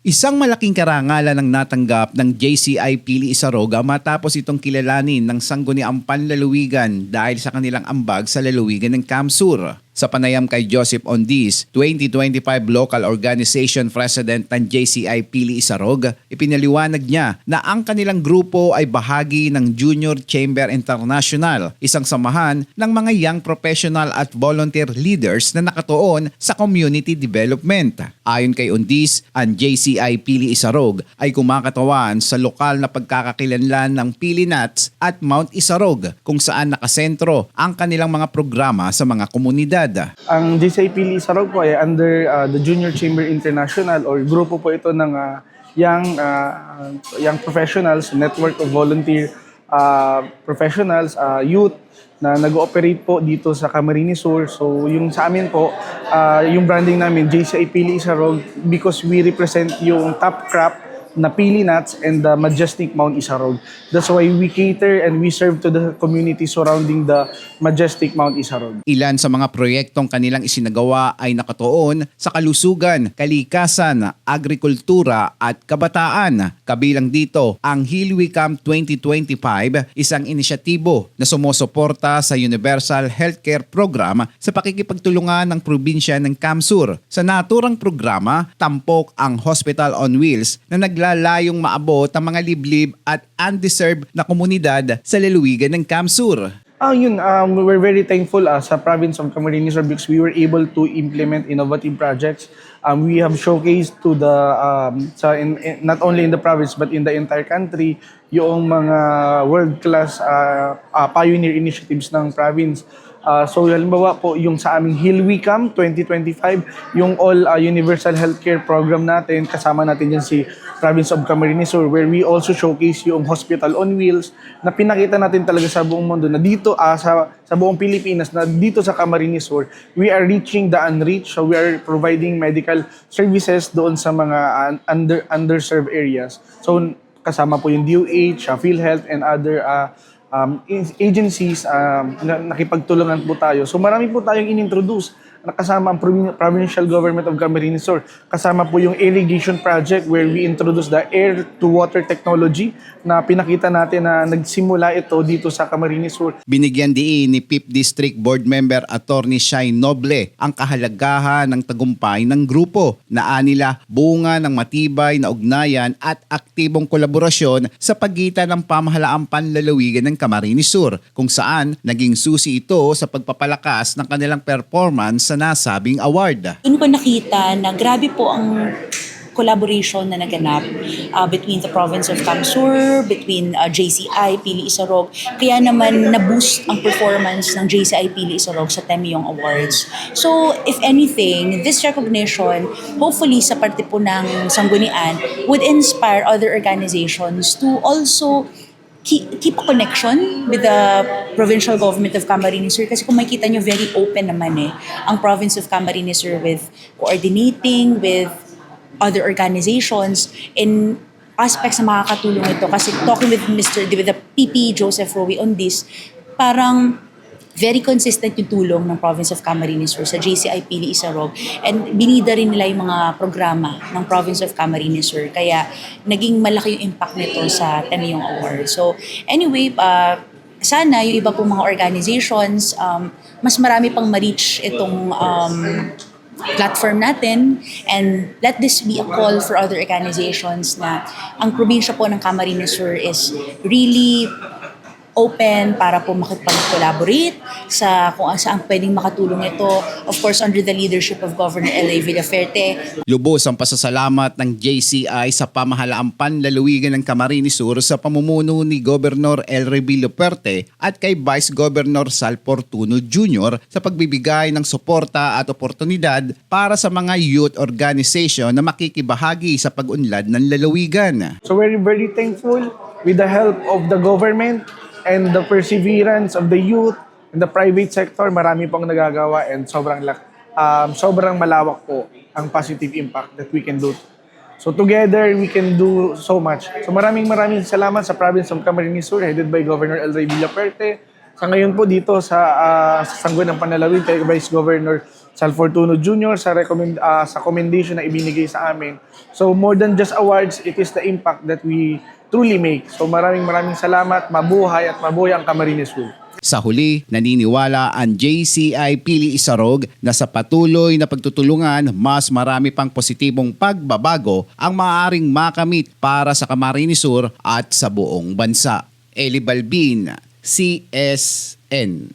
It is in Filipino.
Isang malaking karangalan ang natanggap ng JCI Pili Isaroga matapos itong kilalanin ng sangguniang panlalawigan dahil sa kanilang ambag sa lalawigan ng Kamsur. Sa panayam kay Joseph Ondis, 2025 Local Organization President ng JCI Pili Isarog, ipinaliwanag niya na ang kanilang grupo ay bahagi ng Junior Chamber International, isang samahan ng mga young professional at volunteer leaders na nakatuon sa community development. Ayon kay Ondis, ang JCI Pili Isarog ay kumakatawan sa lokal na pagkakakilanlan ng Pili Nuts at Mount Isarog kung saan nakasentro ang kanilang mga programa sa mga komunidad. Ang JCI Pili Isarog po ay under the Junior Chamber International or grupo po ito ng young professionals, network of volunteer professionals, youth na nag-ooperate po dito sa Camarines Sur. So yung sa amin po, yung branding namin, JCI Pili Isarog, because we represent yung top crop na Pili Nuts and the majestic Mount Isarog. That's why we cater and we serve to the community surrounding the majestic Mount Isarog. Ilan sa mga proyektong kanilang isinagawa ay nakatuon sa kalusugan, kalikasan, agrikultura at kabataan. Kabilang dito ang Hilwi Camp 2025, isang inisyatibo na sumusuporta sa Universal Healthcare Program sa pakikipagtulungan ng probinsya ng Kamsur. Sa naturang programa, tampok ang Hospital on Wheels na naglalayong maabot ang mga liblib at undeserved na komunidad sa lalawigan ng Kamsur. We're very thankful sa province of Camarines Sur because we were able to implement innovative projects. We have showcased to the not only in the province but in the entire country yung mga world-class pioneer initiatives ng province. So halimbawa po yung sa aming Hilwi Camp 2025, yung all universal healthcare program natin, kasama natin dyan si Province of Camarines Sur, where we also showcase yung Hospital on Wheels na pinakita natin talaga sa buong mundo na dito sa buong Pilipinas, na dito sa Camarines Sur, we are reaching the unreached. So we are providing medical services doon sa mga underserved areas. So kasama po yung DOH, PhilHealth and other agencies na nakipagtulungan po tayo. So marami po tayong inintroduce na kasama ang Provincial Government of Camarines Sur. Kasama po yung irrigation project where we introduce the air-to-water technology na pinakita natin na nagsimula ito dito sa Camarines Sur. Binigyan diin ni PIP District Board Member Attorney Shai Noble ang kahalagahan ng tagumpay ng grupo na anila bunga ng matibay na ugnayan at aktibong kolaborasyon sa pagitan ng pamahalaang panlalawigan ng Camarines Sur, kung saan naging susi ito sa pagpapalakas ng kanilang performance sa nasabing award. Doon ko nakita na grabe po ang collaboration na naganap between the province of Kamsur, between JCI Pili Isarog. Kaya naman na-boost ang performance ng JCI Pili Isarog sa Temyong Awards. So if anything, this recognition, hopefully sa parte po ng sanggunian, would inspire other organizations to also keep a connection with the provincial government of Camarines Sur, kasi kung makikita nyo, very open naman ang province of Camarines Sur with coordinating with other organizations in aspects na makakatulong ito. Kasi talking with the PP Joseph Rowe on this, parang very consistent yung tulong ng province of Camarines Sur sa JCI Pili Isarog, and binida rin nila yung mga programa ng province of Camarines Sur, kaya naging malaki yung impact nito sa Temyong Award. So anyway, sana yung iba pong mga organizations, mas marami pang ma-reach itong platform natin, and let this be a call for other organizations na ang probinsya po ng Camarines Sur is really open para po makipag-collaborate sa kung saan pwedeng makatulong ito. Of course, under the leadership of Governor L.A. Villaferte. Lubos ang pasasalamat ng JCI sa pamahalaang panlalawigan ng Camarines Sur sa pamumuno ni Governor L.A. Villaferte at kay Vice Governor Sal Portuno Jr. sa pagbibigay ng suporta at oportunidad para sa mga youth organization na makikibahagi sa pag-unlad ng lalawigan. So we're very thankful with the help of the government and the perseverance of the youth and the private sector. Marami pong nagagawa and sobrang malawak po ang positive impact that we can do. So together, we can do so much. So maraming salamat sa province of Camarines Sur headed by Governor L.A. Villaferte. Sa ngayon po dito sa Sangguniang Panlalawigan kay Vice Governor Sal Fortuno Jr. Sa commendation na ibinigay sa amin. So more than just awards, it is the impact that we truly make. So maraming salamat, mabuhay ang Camarines School. Sa huli, naniniwala ang JCI Pili Isarog na sa patuloy na pagtutulungan, mas marami pang positibong pagbabago ang maaaring makamit para sa Camarines Sur at sa buong bansa. Eli Balbin, CSN.